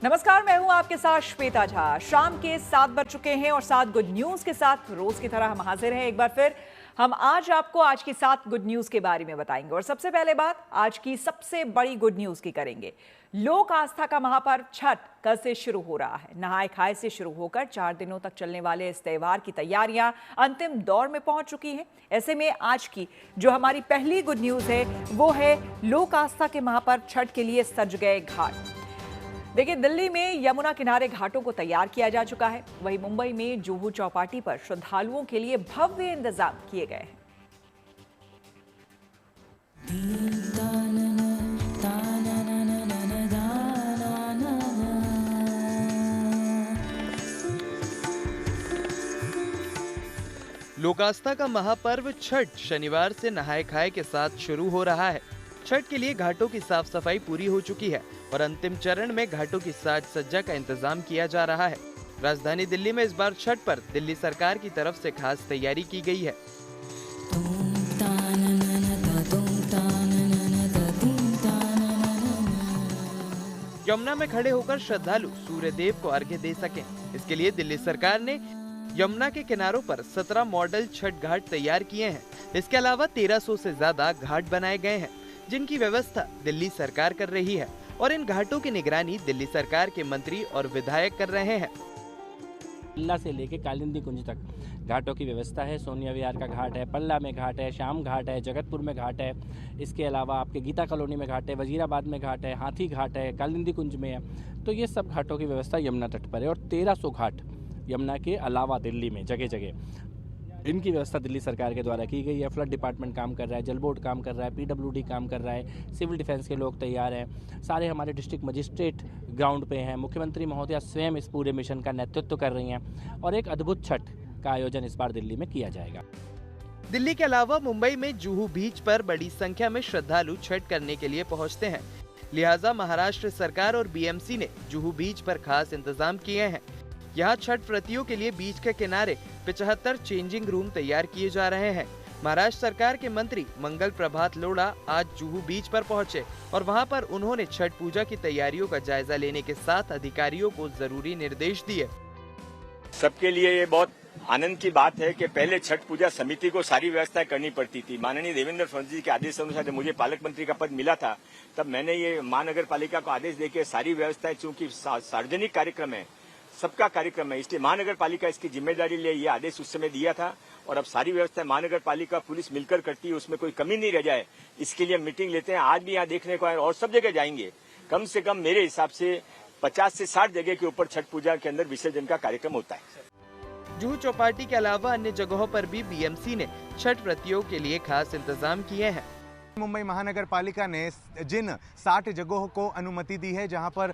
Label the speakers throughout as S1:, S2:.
S1: नमस्कार, मैं हूं आपके साथ श्वेता झा। शाम के 7 बज चुके हैं और 7 गुड न्यूज के साथ रोज की तरह हम हाजिर हैं। एक बार फिर हम आज आपको आज की 7 गुड न्यूज के बारे में बताएंगे और सबसे पहले बात आज की सबसे बड़ी गुड न्यूज की करेंगे। लोक आस्था का महापर्व छठ कल से शुरू हो रहा है। नहाय खाए से शुरू होकर 4 दिनों तक चलने वाले इस त्योहार की तैयारियां अंतिम दौर में पहुंच चुकी हैं। ऐसे में आज की जो हमारी पहली गुड न्यूज है वो है लोक आस्था के महापर्व छठ के लिए सज गए घाट। देखिए, दिल्ली में यमुना किनारे घाटों को तैयार किया जा चुका है। वहीं मुंबई में जुहू चौपाटी पर श्रद्धालुओं के लिए भव्य इंतजाम किए गए हैं।
S2: लोक आस्था का महापर्व छठ शनिवार से नहाय खाए के साथ शुरू हो रहा है। छठ के लिए घाटों की साफ सफाई पूरी हो चुकी है और अंतिम चरण में घाटों की साज सज्जा का इंतजाम किया जा रहा है। राजधानी दिल्ली में इस बार छठ पर दिल्ली सरकार की तरफ से खास तैयारी की गई है। यमुना में खड़े होकर श्रद्धालु सूर्य देव को अर्घ्य दे सकें, इसके लिए दिल्ली सरकार ने यमुना के किनारों पर 17 मॉडल छठ घाट तैयार किए हैं। इसके अलावा 1300 से ज्यादा घाट बनाए गए हैं, जिनकी व्यवस्था दिल्ली सरकार कर रही है और इन घाटों की निगरानी दिल्ली सरकार के मंत्री और विधायक कर रहे हैं।
S3: पल्ला से लेके कालिंदी कुंज तक घाटों की व्यवस्था है। सोनिया विहार का घाट है, पल्ला में घाट है, श्याम घाट है, जगतपुर में घाट है। इसके अलावा आपके गीता कॉलोनी में घाट है, वजीराबाद में घाट है, हाथी घाट है, कालिंदी कुंज में है। तो ये सब घाटों की व्यवस्था यमुना तट पर है और 1300 घाट यमुना के अलावा दिल्ली में जगह जगह इनकी व्यवस्था दिल्ली सरकार के द्वारा की गई है। फ्लड डिपार्टमेंट काम कर रहा है, जल बोर्ड काम कर रहा है, पीडब्ल्यूडी काम कर रहा है, सिविल डिफेंस के लोग तैयार हैं, सारे हमारे डिस्ट्रिक्ट मजिस्ट्रेट ग्राउंड पे हैं। मुख्यमंत्री महोदया स्वयं इस पूरे मिशन का नेतृत्व कर रही हैं और एक अद्भुत छठ का आयोजन इस बार दिल्ली में किया जाएगा।
S2: दिल्ली के अलावा मुंबई में जुहू बीच पर बड़ी संख्या में श्रद्धालु छठ करने के लिए पहुंचते हैं। लिहाजा महाराष्ट्र सरकार और बीएमसी ने जुहू बीच पर खास इंतजाम किए हैं। यहाँ छठ व्रतियों के लिए बीच के किनारे 75 चेंजिंग रूम तैयार किए जा रहे हैं। महाराष्ट्र सरकार के मंत्री मंगल प्रभात लोढ़ा आज जुहू बीच पर पहुंचे और वहां पर उन्होंने छठ पूजा की तैयारियों का जायजा लेने के साथ अधिकारियों को जरूरी निर्देश दिए।
S4: सबके लिए ये बहुत आनंद की बात है कि पहले छठ पूजा समिति को सारी व्यवस्थाएं करनी पड़ती थी। माननीय देवेंद्र फडणवीस जी के आदेश अनुसार जब मुझे पालक मंत्री का पद मिला था तब मैंने ये महानगर पालिका को आदेश देके सारी व्यवस्थाएं, चूंकि सार्वजनिक कार्यक्रम है, सबका कार्यक्रम है, इसलिए महानगर पालिका इसकी जिम्मेदारी ले ये आदेश उस समय दिया था और अब सारी व्यवस्था महानगर पालिका पुलिस मिलकर करती है, उसमें कोई कमी नहीं रह जाए इसके लिए मीटिंग लेते हैं। आज भी यहाँ देखने को आए और सब जगह जाएंगे। कम से कम मेरे हिसाब से 50 से 60 जगह के ऊपर छठ पूजा के अंदर विसर्जन का कार्यक्रम होता है।
S2: जुहू चौपाटी के अलावा अन्य जगहों पर भी बीएमसी ने छठ व्रतियों के लिए खास इंतजाम किए हैं।
S5: मुंबई महानगर पालिका ने जिन 60 जगहों को अनुमति दी है जहां पर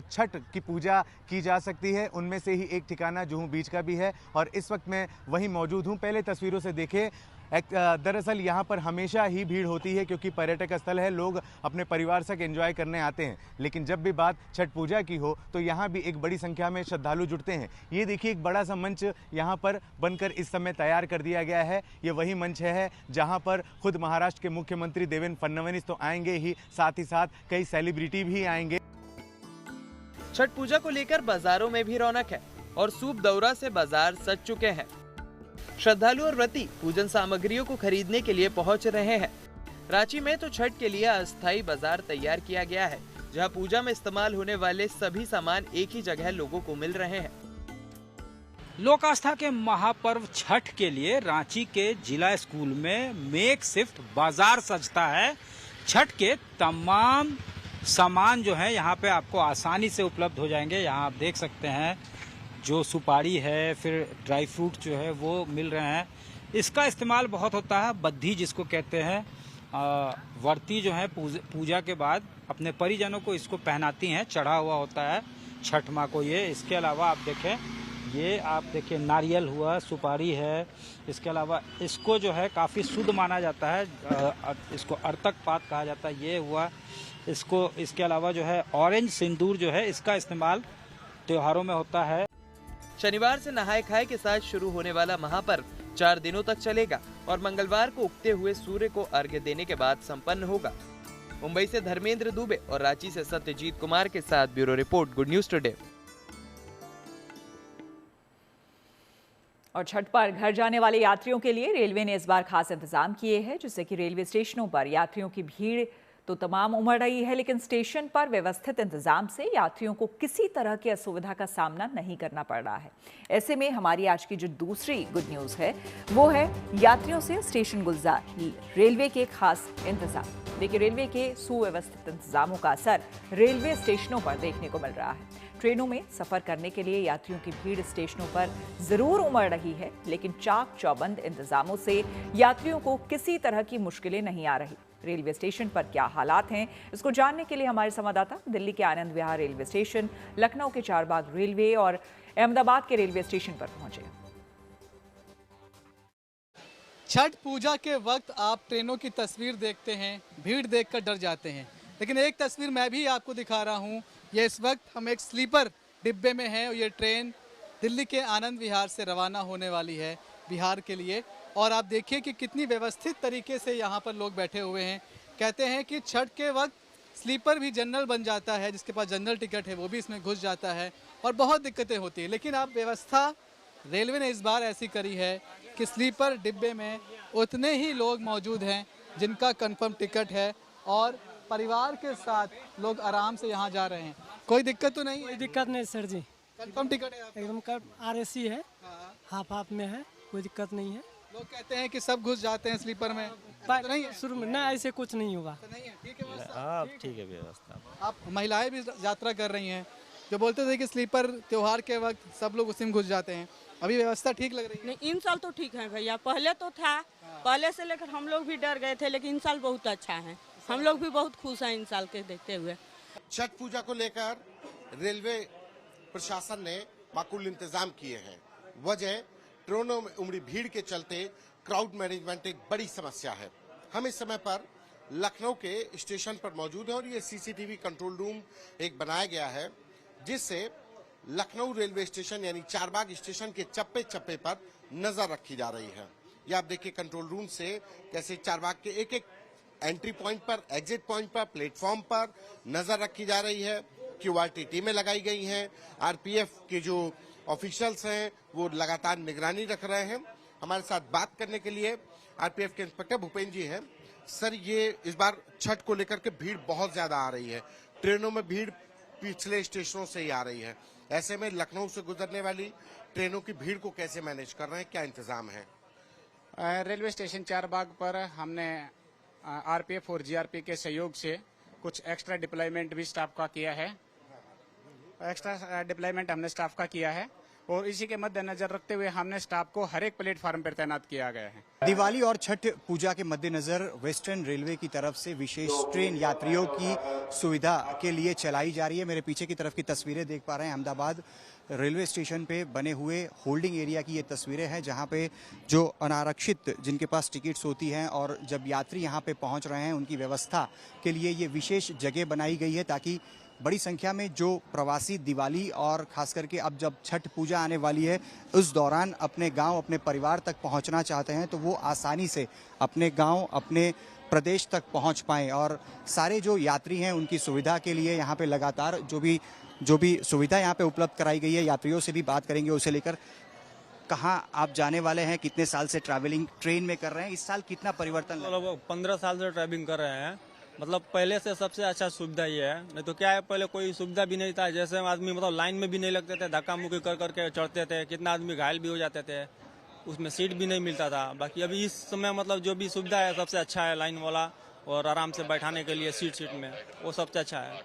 S5: छठ की पूजा की जा सकती है, उनमें से ही एक ठिकाना जुहू बीच का भी है और इस वक्त मैं वहीं मौजूद हूं। पहले तस्वीरों से देखें, दरअसल यहां पर हमेशा ही भीड़ होती है क्योंकि पर्यटक स्थल है, लोग अपने परिवार से एंजॉय करने आते हैं। लेकिन जब भी बात छठ पूजा की हो तो यहां भी एक बड़ी संख्या में श्रद्धालु जुटते हैं। ये देखिए, एक बड़ा सा मंच यहां पर बनकर इस समय तैयार कर दिया गया है। ये वही मंच है जहां पर खुद महाराष्ट्र के मुख्यमंत्री देवेंद्र फडणवीस तो आएंगे ही, साथ ही साथ कई सेलिब्रिटी भी आएंगे।
S2: छठ पूजा को लेकर बाजारों में भी रौनक है और सूप दौरा से बाजार सज चुके हैं। श्रद्धालु और व्रती पूजन सामग्रियों को खरीदने के लिए पहुंच रहे हैं। रांची में तो छठ के लिए अस्थायी बाजार तैयार किया गया है, जहां पूजा में इस्तेमाल होने वाले सभी सामान एक ही जगह लोगों को मिल रहे हैं।
S6: लोक आस्था के महापर्व छठ के लिए रांची के जिला स्कूल में मेक शिफ्ट बाजार सजता है। छठ के तमाम सामान जो है यहाँ पे आपको आसानी से उपलब्ध हो जाएंगे। यहाँ आप देख सकते हैं जो सुपारी है, फिर ड्राई फ्रूट जो है वो मिल रहे हैं। इसका इस्तेमाल बहुत होता है, बद्धी जिसको कहते हैं। वर्ती जो है पूजा के बाद अपने परिजनों को इसको पहनाती हैं, चढ़ा हुआ होता है छठ माँ को ये। इसके अलावा आप देखें, ये आप देखिए नारियल हुआ, सुपारी है। इसके अलावा इसको जो है काफ़ी शुद्ध माना जाता है, इसको अर्तक पात कहा जाता है। ये हुआ इसको। इसके अलावा जो है ऑरेंज सिंदूर जो है, इसका इस्तेमाल त्योहारों में होता है।
S2: शनिवार से नहाय खाए के साथ शुरू होने वाला महापर्व 4 दिनों तक चलेगा और मंगलवार को उगते हुए सूर्य को अर्घ्य देने के बाद संपन्न होगा। मुंबई से धर्मेंद्र दुबे और रांची से सत्यजीत कुमार के साथ bureau report, good news today.
S1: और छठ पर घर जाने वाले यात्रियों के लिए रेलवे ने इस बार खास इंतजाम किए हैं, जिससे कि रेलवे स्टेशनों पर यात्रियों की भीड़ तो तमाम उमड़ रही है, लेकिन स्टेशन पर व्यवस्थित इंतजाम से यात्रियों को किसी तरह की असुविधा का सामना नहीं करना पड़ रहा है। ऐसे में हमारी आज की जो दूसरी गुड न्यूज है वो है यात्रियों से स्टेशन गुलजार रेलवे के खास इंतजाम। देखिए, रेलवे के सुव्यवस्थित इंतजामों का असर रेलवे स्टेशनों पर देखने को मिल रहा है। ट्रेनों में सफर करने के लिए यात्रियों की भीड़ स्टेशनों पर जरूर उमड़ रही है, लेकिन चाक चौबंद इंतजामों से यात्रियों को किसी तरह की मुश्किलें नहीं आ रही। रेलवे स्टेशन पर क्या हालात हैं, इसको जानने के लिए हमारे संवाददाता दिल्ली के आनंद विहार रेलवे स्टेशन, लखनऊ के चारबाग रेलवे और अहमदाबाद के रेलवे स्टेशन पर पहुंचे।
S7: छठ पूजा के वक्त आप ट्रेनों की तस्वीर देखते हैं, भीड़ देखकर डर जाते हैं, लेकिन एक तस्वीर मैं भी आपको दिखा रहा हूं। ये इस वक्त हम एक स्लीपर डिब्बे में हैं और ये ट्रेन दिल्ली के आनंद विहार से रवाना होने वाली है बिहार के लिए। और आप देखिए कि कितनी व्यवस्थित तरीके से यहाँ पर लोग बैठे हुए हैं। कहते हैं कि छठ के वक्त स्लीपर भी जनरल बन जाता है, जिसके पास जनरल टिकट है वो भी इसमें घुस जाता है और बहुत दिक्कतें होती हैं। लेकिन अब व्यवस्था रेलवे ने इस बार ऐसी करी है कि स्लीपर डिब्बे में उतने ही लोग मौजूद हैं जिनका कंफर्म टिकट है और परिवार के साथ लोग आराम से यहाँ जा रहे हैं। कोई दिक्कत तो नहीं?
S8: कोई दिक्कत नहीं सर जी,
S7: कंफर्म टिकट है आपका?
S8: एकदम RAC है, हाफ में है, कोई दिक्कत नहीं है।
S7: लोग कहते हैं कि सब घुस जाते हैं स्लीपर में, तो नहीं है?
S8: शुरू में ना ऐसे कुछ नहीं होगा।
S7: तो नहीं है, ठीक है व्यवस्था?
S3: हाँ ठीक है व्यवस्था।
S7: आप महिलाएं भी यात्रा कर रही हैं जो बोलते थे कि स्लीपर त्योहार के वक्त सब लोग उसी में घुस जाते हैं, अभी व्यवस्था ठीक लग रही है?
S9: नहीं, इन साल तो ठीक है भैया, पहले तो था, पहले से लेकर हम लोग भी डर गए थे, लेकिन इन साल बहुत अच्छा है, हम लोग भी बहुत खुश हैं इन साल के देखते हुए।
S10: छठ पूजा को लेकर रेलवे प्रशासन ने माकूल इंतजाम किए हैं। वजह ट्रेनों में उमड़ी भीड़ के चलते क्राउड मैनेजमेंट एक बड़ी समस्या है। हम इस समय पर लखनऊ के स्टेशन पर मौजूद हैं और ये CCTV कंट्रोल रूम एक बनाया गया है, जिससे लखनऊ रेलवे स्टेशन यानी चारबाग स्टेशन के चप्पे चप्पे पर नजर रखी जा रही है। ये आप देखिए कंट्रोल रूम से कैसे चारबाग के एक एक एंट्री पॉइंट पर, एग्जिट पॉइंट पर, प्लेटफॉर्म पर नजर रखी जा रही है। QRT टीमें लगाई गई हैं। RPF के जो ऑफिशियल्स हैं वो लगातार निगरानी रख रहे हैं। हमारे साथ बात करने के लिए RPF के इंस्पेक्टर भूपेंद्र जी हैं। सर, ये इस बार छठ को लेकर के भीड़ बहुत ज्यादा आ रही है, ट्रेनों में भीड़ पिछले स्टेशनों से ही आ रही है, ऐसे में लखनऊ से गुजरने वाली ट्रेनों की भीड़ को कैसे मैनेज कर रहे हैं, क्या इंतजाम है?
S11: रेलवे स्टेशन चारबाग पर हमने RPF और GRP के सहयोग से कुछ एक्स्ट्रा डिप्लॉयमेंट भी स्टाफ का किया है। एक्स्ट्रा डिप्लॉयमेंट हमने स्टाफ का किया है और इसी के मद्देनजर रखते हुए हमने स्टाफ को हर एक प्लेटफार्म पर तैनात किया गया है।
S12: दिवाली और छठ पूजा के मद्देनजर वेस्टर्न रेलवे की तरफ से विशेष ट्रेन यात्रियों की सुविधा के लिए चलाई जा रही है। मेरे पीछे की तरफ की तस्वीरें देख पा रहे हैं, अहमदाबाद रेलवे स्टेशन पे बने हुए होल्डिंग एरिया की ये तस्वीरें हैं, जहां पे जो अनारक्षित जिनके पास टिकट्स होती हैं और जब यात्री यहां पे पहुंच रहे हैं उनकी व्यवस्था के लिए ये विशेष जगह बनाई गई है, ताकि बड़ी संख्या में जो प्रवासी दिवाली और खास करके अब जब छठ पूजा आने वाली है उस दौरान अपने गांव, अपने परिवार तक पहुंचना चाहते हैं तो वो आसानी से अपने गांव, अपने प्रदेश तक पहुंच पाएं। और सारे जो यात्री हैं उनकी सुविधा के लिए यहाँ पे लगातार जो भी सुविधा यहाँ पे उपलब्ध कराई गई है। यात्रियों से भी बात करेंगे, उसे लेकर कहाँ आप जाने वाले हैं, कितने साल से ट्रैवलिंग ट्रेन में कर रहे हैं, इस साल कितना परिवर्तन?
S13: मतलब 15 साल से ट्रैवलिंग कर रहे हैं। मतलब पहले से सबसे अच्छा सुविधा ये है, नहीं तो क्या है पहले कोई सुविधा भी नहीं था। जैसे आदमी मतलब लाइन में भी नहीं लगते थे, धक्का मुक्की कर करके चढ़ते थे, कितना आदमी घायल भी हो जाते थे, उसमें सीट भी नहीं मिलता था। बाकी अभी इस समय मतलब जो भी सुविधा है सबसे अच्छा है, लाइन वाला और आराम से बैठाने के लिए सीट में वो सबसे अच्छा है।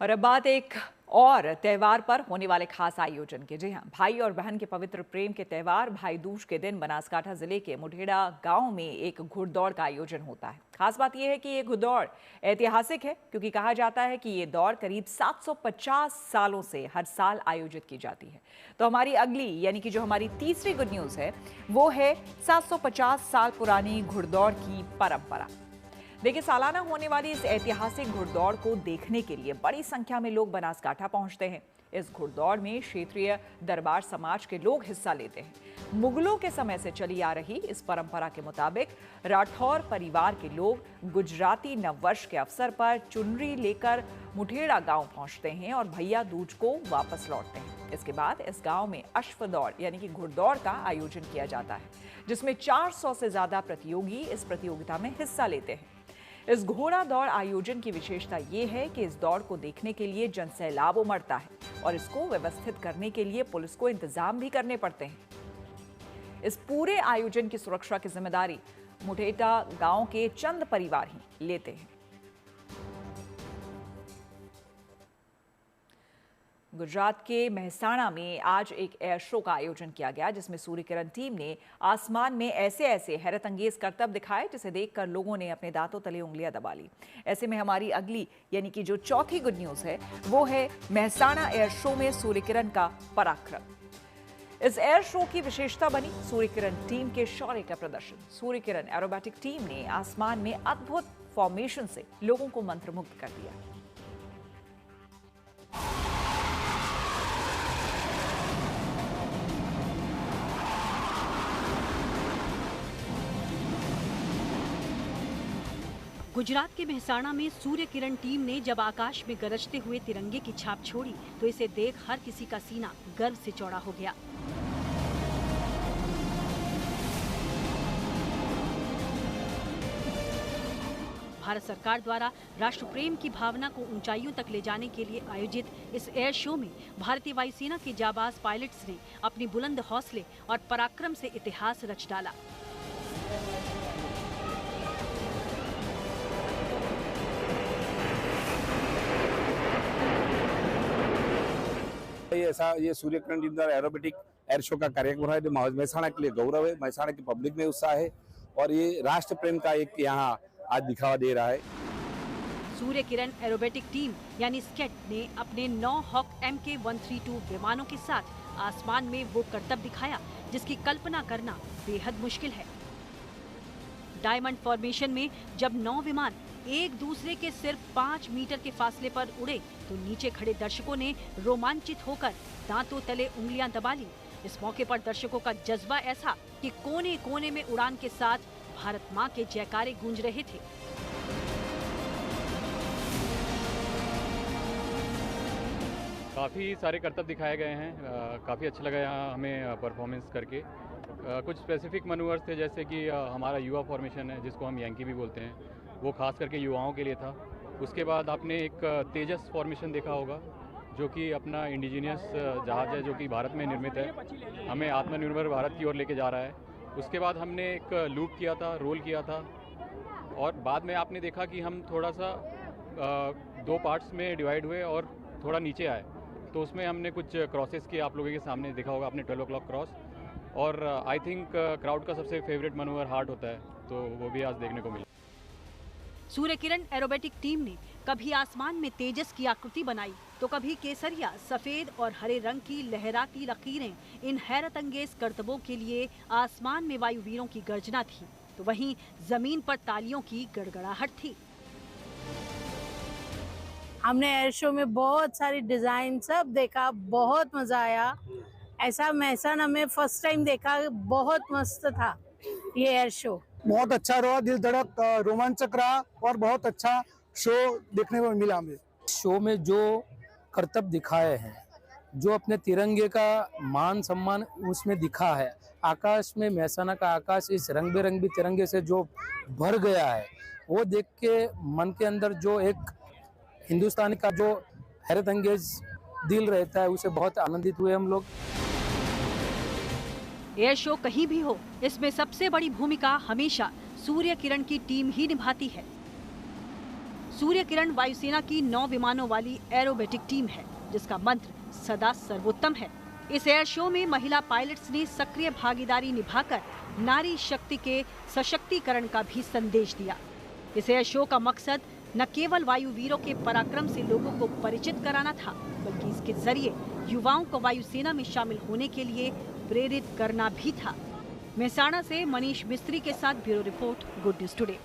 S1: और अब बात एक और त्यौहार पर होने वाले खास आयोजन के। जी हाँ, भाई और बहन के पवित्र प्रेम के त्यौहार भाई दूज के दिन बनासकांठा जिले के मुढेड़ा गांव में एक घुड़दौड़ का आयोजन होता है। खास बात यह है कि ये घुड़दौड़ ऐतिहासिक है, क्योंकि कहा जाता है कि ये दौड़ करीब 750 सालों से हर साल आयोजित की जाती है। तो हमारी अगली यानी कि जो हमारी तीसरी गुड न्यूज है वो है 750 साल पुरानी घुड़दौड़ की परंपरा। देखिए, सालाना होने वाली इस ऐतिहासिक घुड़दौड़ को देखने के लिए बड़ी संख्या में लोग बनासकांठा पहुंचते हैं। इस घुड़दौड़ में क्षेत्रीय दरबार समाज के लोग हिस्सा लेते हैं। मुगलों के समय से चली आ रही इस परंपरा के मुताबिक राठौर परिवार के लोग गुजराती नववर्ष के अवसर पर चुनरी लेकर मुठेड़ा गांव पहुंचते हैं और भैया दूज को वापस लौटते हैं। इसके बाद इस गांव में अश्वदौड़ यानी कि घुड़दौड़ का आयोजन किया जाता है, जिसमें 400 से ज्यादा प्रतियोगी इस प्रतियोगिता में हिस्सा लेते हैं। इस घोड़ा दौड़ आयोजन की विशेषता ये है कि इस दौड़ को देखने के लिए जनसैलाब उमड़ता है और इसको व्यवस्थित करने के लिए पुलिस को इंतजाम भी करने पड़ते हैं। इस पूरे आयोजन की सुरक्षा की जिम्मेदारी मुठेटा गांव के चंद परिवार ही लेते हैं। गुजरात के मेहसाणा में आज एक एयर शो का आयोजन किया गया, जिसमें सूर्य किरण टीम ने आसमान में ऐसे हैरत अंगेज करतब दिखाए जिसे देखकर लोगों ने अपने दांतों तले उंगलियां दबा ली। ऐसे में हमारी अगली यानी कि जो चौथी गुड न्यूज है वो है मेहसाणा एयर शो में सूर्य किरण का पराक्रम। इस एयर शो की विशेषता बनी सूर्य किरण टीम के शौर्य का प्रदर्शन। सूर्य किरण एरोबैटिक टीम ने आसमान में अद्भुत फॉर्मेशन से लोगों को मंत्रमुग्ध कर दिया।
S14: गुजरात के मेहसाणा में सूर्य किरण टीम ने जब आकाश में गरजते हुए तिरंगे की छाप छोड़ी तो इसे देख हर किसी का सीना गर्व से चौड़ा हो गया। भारत सरकार द्वारा राष्ट्र प्रेम की भावना को ऊंचाइयों तक ले जाने के लिए आयोजित इस एयर शो में भारतीय वायुसेना के जाबाज पायलट्स ने अपनी बुलंद हौसले और पराक्रम से इतिहास रच डाला।
S15: ये सूर्य किरण टीम द्वारा एरोबेटिक एयर शो का कार्यक्रम है जो मेहसाणा के लिए गौरव है, मेहसाणा की पब्लिक में उत्साह है और ये राष्ट्र प्रेम का एक यहाँ आज दिखावा दे रहा है।
S14: सूर्य किरण एरोबेटिक टीम यानी स्केट ने अपने 9 हॉक MK-132 विमानों के साथ आसमान में वो करतब दिखाया जिसकी कल्पना करना बेहद मुश्किल है। डायमंड फॉर्मेशन में जब 9 विमान एक दूसरे के सिर्फ 5 मीटर के फासले पर उड़े तो नीचे खड़े दर्शकों ने रोमांचित होकर दांतों तले उंगलियां दबा ली। इस मौके पर दर्शकों का जज्बा ऐसा कि कोने कोने में उड़ान के साथ भारत मां के जयकारे गूंज रहे थे।
S16: काफ़ी सारे करतब दिखाए गए हैं, काफ़ी अच्छा लगा यहाँ हमें परफॉर्मेंस करके। कुछ स्पेसिफिक मनूवर्स थे जैसे कि हमारा युवा फॉर्मेशन है जिसको हम यंकी भी बोलते हैं, वो खास करके युवाओं के लिए था। उसके बाद आपने एक तेजस फॉर्मेशन देखा होगा जो कि अपना इंडिजीनियस जहाज़ है जो कि भारत में निर्मित है, हमें आत्मनिर्भर भारत की ओर लेके जा रहा है। उसके बाद हमने एक लूप किया था, रोल किया था और बाद में आपने देखा कि हम थोड़ा सा 2 पार्ट्स में डिवाइड हुए और थोड़ा नीचे आए, तो उसमें हमने कुछ क्रॉसेस किए, आप लोगों के सामने देखा होगा आपने 12 o'clock क्रॉस। और आई थिंक क्राउड का सबसे फेवरेट मनूवर हार्ट होता है, तो वो भी आज देखने को मिला।
S14: सूर्य किरण एरोबेटिक टीम ने कभी आसमान में तेजस की आकृति बनाई तो कभी केसरिया, सफेद और हरे रंग की लहराती लकीरें। इन हैरत अंगेज करतबों के लिए आसमान में वायुवीरों की गर्जना थी तो वहीं जमीन पर तालियों की गड़गड़ाहट थी।
S17: हमने एयर शो में बहुत सारी डिजाइन सब देखा, बहुत मजा आया। ऐसा मेहसाणा में फर्स्ट टाइम देखा, बहुत मस्त था ये एयर शो।
S18: बहुत अच्छा रहा, दिल धड़क रोमांचक रहा और बहुत अच्छा शो देखने को मिला हमें।
S19: शो में जो करतब दिखाए हैं, जो अपने तिरंगे का मान सम्मान उसमें दिखा है, आकाश में मेहसाणा का आकाश इस रंग बिरंगी तिरंगे से जो भर गया है, वो देख के मन के अंदर जो एक हिंदुस्तान का जो हैरत अंगेज दिल रहता है उसे बहुत आनंदित हुए हम लोग।
S14: एयर शो कहीं भी हो, इसमें सबसे बड़ी भूमिका हमेशा सूर्य किरण की टीम ही निभाती है। सूर्य किरण वायुसेना की 9 विमानों वाली एरोबेटिक टीम है जिसका मंत्र सदा सर्वोत्तम है। इस एयर शो में महिला पायलट्स ने सक्रिय भागीदारी निभाकर नारी शक्ति के सशक्तिकरण का भी संदेश दिया। इस एयर शो का मकसद न केवल वायुवीरों के पराक्रम से लोगों को परिचित कराना था, बल्कि इसके जरिए युवाओं को वायुसेना में शामिल होने के लिए प्रेरित करना भी था। मेहसाणा से मनीष मिस्त्री के साथ bureau report, good news today.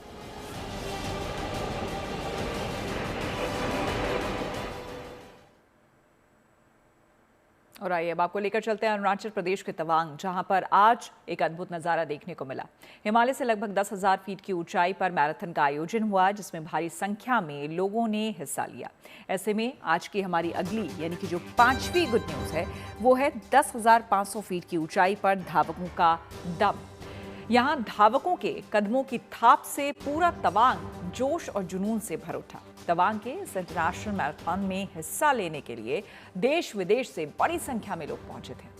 S1: और आइए अब आपको लेकर चलते हैं अरुणाचल प्रदेश के तवांग, जहां पर आज एक अद्भुत नजारा देखने को मिला। हिमालय से लगभग 10,000 फीट की ऊंचाई पर मैराथन का आयोजन हुआ, जिसमें भारी संख्या में लोगों ने हिस्सा लिया। ऐसे में आज की हमारी अगली यानी कि जो 5वीं गुड न्यूज है वो है 10,500 फीट की ऊंचाई पर धावकों का दम। यहाँ धावकों के कदमों की थाप से पूरा तवांग जोश और जुनून से भर उठा। तवांग के इस इंटरनेशनल मैराथन में हिस्सा लेने के लिए देश विदेश से बड़ी संख्या में लोग पहुंचे थे।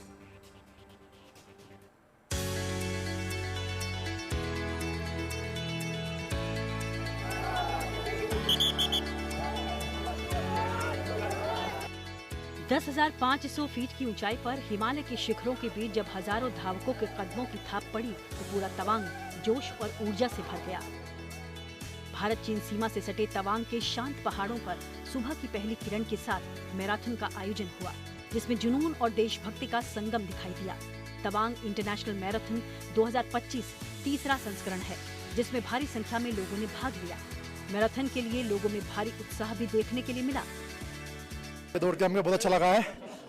S14: 10,500 फीट की ऊंचाई पर हिमालय के शिखरों के बीच जब हजारों धावकों के कदमों की थाप पड़ी तो पूरा तवांग जोश और ऊर्जा से भर गया। भारत चीन सीमा से सटे तवांग के शांत पहाड़ों पर सुबह की पहली किरण के साथ मैराथन का आयोजन हुआ, जिसमें जुनून और देशभक्ति का संगम दिखाई दिया। तवांग इंटरनेशनल मैराथन 2025 तीसरा संस्करण है, जिसमें भारी संख्या में लोगों ने भाग लिया। मैराथन के लिए लोगों में भारी उत्साह भी देखने के लिए मिला।
S18: दौड़ के हमें बहुत अच्छा लगा है।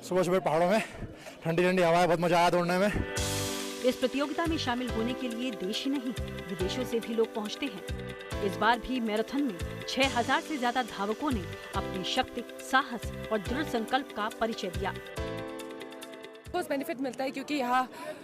S18: सुबह सुबह पहाड़ों में ठंडी ठंडी हवा है, बहुत मजा आया दौड़ने में।
S14: इस प्रतियोगिता में शामिल होने के लिए देश ही नहीं विदेशों से भी लोग पहुंचते हैं। इस बार भी मैराथन में 6,000 से ज्यादा धावकों ने अपनी शक्ति, साहस और दृढ़ संकल्प का परिचय दिया।
S20: बहुत बेनिफिट मिलता है क्योंकि यहाँ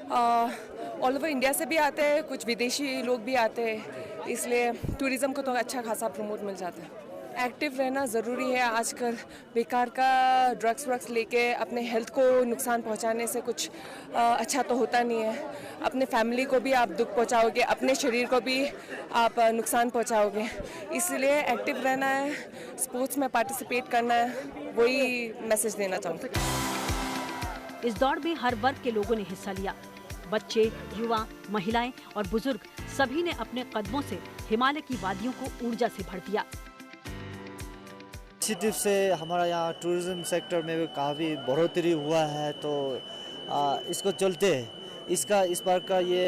S20: ऑल ओवर इंडिया से भी आते हैं, कुछ विदेशी लोग भी आते हैं, इसलिए टूरिज्म को तो अच्छा खासा प्रमोट मिल जाता है। एक्टिव रहना ज़रूरी है। आजकल बेकार का ड्रग्स लेके अपने हेल्थ को नुकसान पहुंचाने से कुछ अच्छा तो होता नहीं है। अपने फैमिली को भी आप दुख पहुंचाओगे, अपने शरीर को भी आप नुकसान पहुंचाओगे। इसलिए एक्टिव रहना है, स्पोर्ट्स में पार्टिसिपेट करना है, वही मैसेज देना चाहूँगी।
S14: इस दौड़ में हर वर्ग के लोगों ने हिस्सा लिया। बच्चे, युवा, महिलाएं और बुजुर्ग सभी ने अपने कदमों से हिमालय की वादियों को ऊर्जा से भर दिया।
S21: इनिशिएटिव से हमारा यहाँ टूरिज्म सेक्टर में भी काफ़ी बढ़ोतरी हुआ है, तो इसको चलते इस बार का ये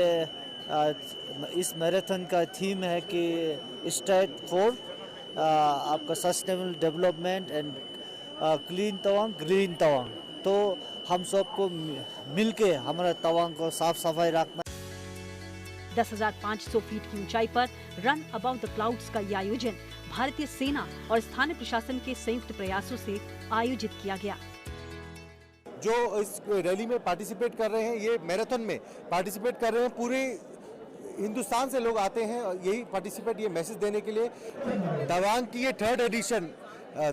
S21: इस मैराथन का थीम है कि स्ट्राइड फॉर आपका sustainable development and clean Tawang, green Tawang. तो हम सबको मिलके हमारा तवांग को साफ सफाई रखना।
S14: 10,500 फीट की ऊंचाई पर रन अबाउट द क्लाउड्स का ये आयोजन भारतीय सेना और स्थानीय प्रशासन के संयुक्त प्रयासों से आयोजित किया गया।
S5: जो इस रैली में पार्टिसिपेट कर रहे हैं, ये मैराथन में पार्टिसिपेट कर रहे हैं, पूरे हिंदुस्तान से लोग आते हैं यही पार्टिसिपेट, ये मैसेज देने के लिए। तवांग की ये 3rd एडिशन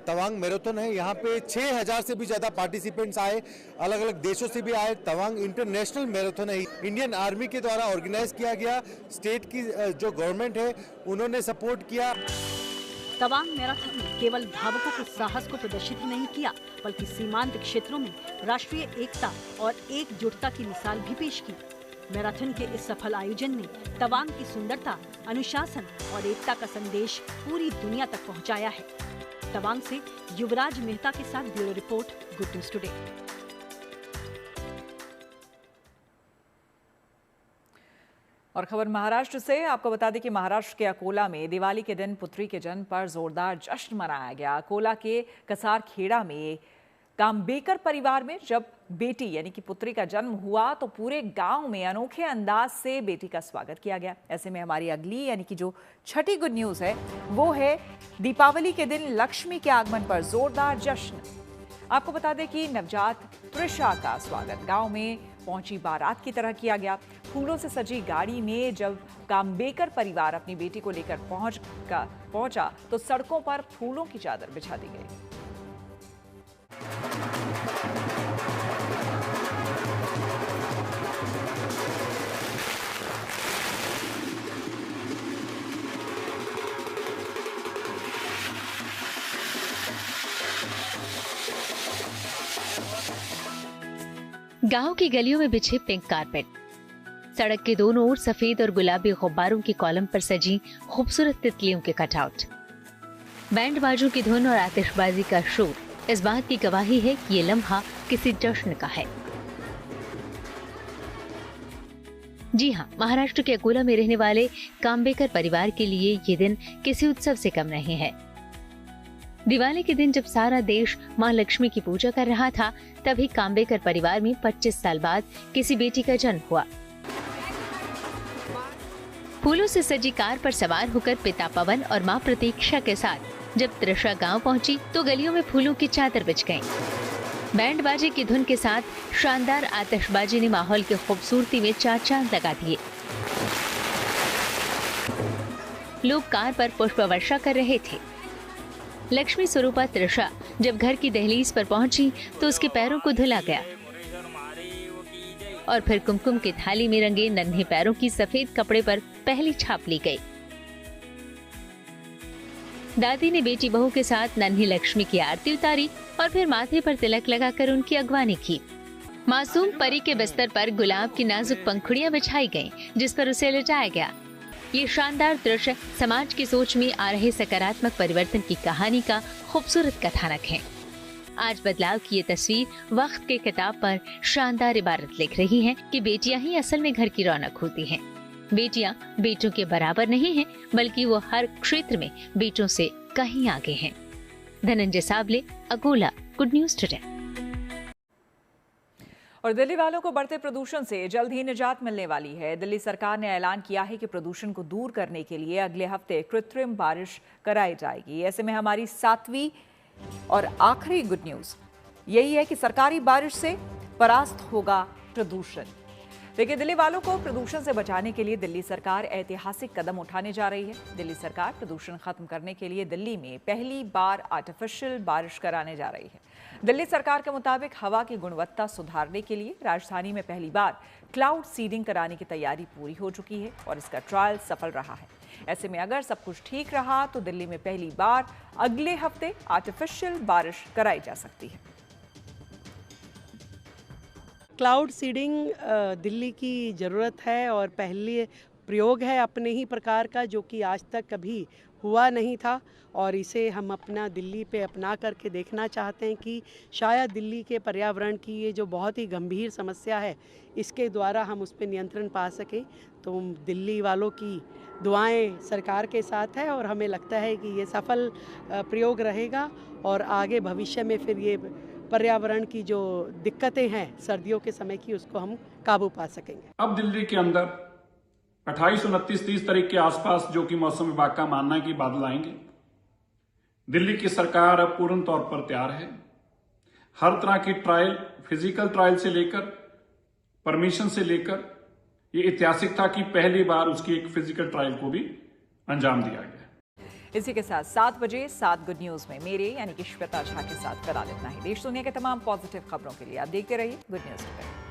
S5: तवांग मैराथन है। यहाँ पे 6,000 से भी ज़्यादा पार्टिसिपेंट्स आए, अलग अलग देशों से भी आए। तवांग इंटरनेशनल मैराथन है, इंडियन आर्मी के द्वारा ऑर्गेनाइज किया गया। स्टेट की जो गवर्नमेंट है उन्होंने सपोर्ट किया।
S14: तवांग मैराथन ने केवल धावकों के साहस को प्रदर्शित ही नहीं किया, बल्कि सीमांत क्षेत्रों में राष्ट्रीय एकता और एकजुटता की मिसाल भी पेश की। मैराथन के इस सफल आयोजन ने तवांग की सुंदरता, अनुशासन और एकता का संदेश पूरी दुनिया तक पहुंचाया है। तवांग से युवराज मेहता के साथ bureau report, good news today.
S1: और खबर महाराष्ट्र से। आपको बता दें कि महाराष्ट्र के अकोला में दिवाली के दिन पुत्री के जन्म पर जोरदार जश्न मनाया गया। अकोला के कसार खेड़ा में काम्बेकर परिवार में जब बेटी यानी कि पुत्री का जन्म हुआ तो पूरे गांव में अनोखे अंदाज से बेटी का स्वागत किया गया। ऐसे में हमारी अगली यानी कि जो छठी गुड न्यूज है वो है दीपावली के दिन लक्ष्मी के आगमन पर जोरदार जश्न। आपको बता दें कि नवजात त्रिशा का स्वागत गांव में पहुंची बारात की तरह किया गया। फूलों से सजी गाड़ी में जब काम्बेकर परिवार अपनी बेटी को लेकर पहुंचा तो सड़कों पर फूलों की चादर बिछा दी गई।
S22: गांव की गलियों में बिछे पिंक कारपेट, सड़क के दोनों ओर सफेद और गुलाबी गुब्बारों की कॉलम पर सजी खूबसूरत तितलियों के कटआउट, बैंड बाजों की धुन और आतिशबाजी का शोर इस बात की गवाही है कि ये लम्हा किसी जश्न का है। जी हाँ, महाराष्ट्र के अकोला में रहने वाले काम्बेकर परिवार के लिए ये दिन किसी उत्सव से कम नहीं है। दिवाली के दिन जब सारा देश मां लक्ष्मी की पूजा कर रहा था, तभी काम्बेकर परिवार में 25 साल बाद किसी बेटी का जन्म हुआ। फूलों से सजी कार पर सवार होकर पिता पवन और मां प्रतीक्षा के साथ जब त्रिशा गांव पहुंची तो गलियों में फूलों की चादर बिछ गईं। बैंड बाजे की धुन के साथ शानदार आतिशबाजी ने माहौल की खूबसूरती में चार चांद लगा दिए। लोग कार पर पुष्प वर्षा कर रहे थे। लक्ष्मी स्वरूपा त्रिशा जब घर की दहलीज पर पहुंची तो उसके पैरों को धुला गया और फिर कुमकुम की थाली में रंगे नन्हे पैरों की सफेद कपड़े पर पहली छाप ली गई। दादी ने बेटी बहू के साथ नन्ही लक्ष्मी की आरती उतारी और फिर माथे पर तिलक लगाकर उनकी अगवानी की। मासूम परी के बिस्तर पर गुलाब की नाजुक पंखुड़ियां बिछाई गईं, जिस पर उसे लिटाया गया। ये शानदार दृश्य समाज की सोच में आ रहे सकारात्मक परिवर्तन की कहानी का खूबसूरत कथानक है। आज बदलाव की ये तस्वीर वक्त के किताब पर शानदार इबारत लिख रही है कि बेटियां ही असल में घर की रौनक होती हैं। बेटियां बेटों के बराबर नहीं हैं, बल्कि वो हर क्षेत्र में बेटों से कहीं आगे हैं। Dhananjay Sable, Akola, good news today.
S1: और दिल्ली वालों को बढ़ते प्रदूषण से जल्द ही निजात मिलने वाली है। दिल्ली सरकार ने ऐलान किया है कि प्रदूषण को दूर करने के लिए अगले हफ्ते कृत्रिम बारिश कराई जाएगी। ऐसे में हमारी 7वीं और आखिरी गुड न्यूज यही है कि सरकारी बारिश से परास्त होगा प्रदूषण। देखिए, दिल्ली वालों को प्रदूषण से बचाने के लिए दिल्ली सरकार ऐतिहासिक कदम उठाने जा रही है। दिल्ली सरकार प्रदूषण खत्म करने के लिए दिल्ली में पहली बार आर्टिफिशियल बारिश कराने जा रही है। दिल्ली सरकार के मुताबिक हवा की गुणवत्ता सुधारने के लिए राजधानी में पहली बार क्लाउड सीडिंग कराने की तैयारी पूरी हो चुकी है और इसका ट्रायल सफल रहा है। ऐसे में अगर सब कुछ ठीक रहा तो दिल्ली में पहली बार अगले हफ्ते आर्टिफिशियल बारिश कराई जा सकती है।
S4: क्लाउड सीडिंग दिल्ली की ज़रूरत है और पहले प्रयोग है अपने ही प्रकार का, जो कि आज तक कभी हुआ नहीं था और इसे हम अपना दिल्ली पे अपना करके देखना चाहते हैं कि शायद दिल्ली के पर्यावरण की ये जो बहुत ही गंभीर समस्या है, इसके द्वारा हम उस पर नियंत्रण पा सकें। तो दिल्ली वालों की दुआएं सरकार के साथ है और हमें लगता है कि ये सफल प्रयोग रहेगा और आगे भविष्य में फिर ये पर्यावरण की जो दिक्कतें हैं सर्दियों के समय की, उसको हम काबू पा सकेंगे।
S6: अब दिल्ली के अंदर 28, 29, 30 तारीख के आसपास जो कि मौसम विभाग का मानना है कि बादल आएंगे। दिल्ली की सरकार अब पूर्ण तौर पर तैयार है। हर तरह की ट्रायल, फिजिकल ट्रायल से लेकर परमिशन से लेकर, ये ऐतिहासिक था कि पहली बार उसकी एक फिजिकल ट्रायल को भी अंजाम दिया गया।
S1: इसी के साथ 7 बजे 7 गुड न्यूज में मेरे यानी कि श्वेता झा के साथ फिलहाल इतना ही। देश दुनिया के तमाम पॉजिटिव खबरों के लिए आप देखते रहिए गुड न्यूज टुडे।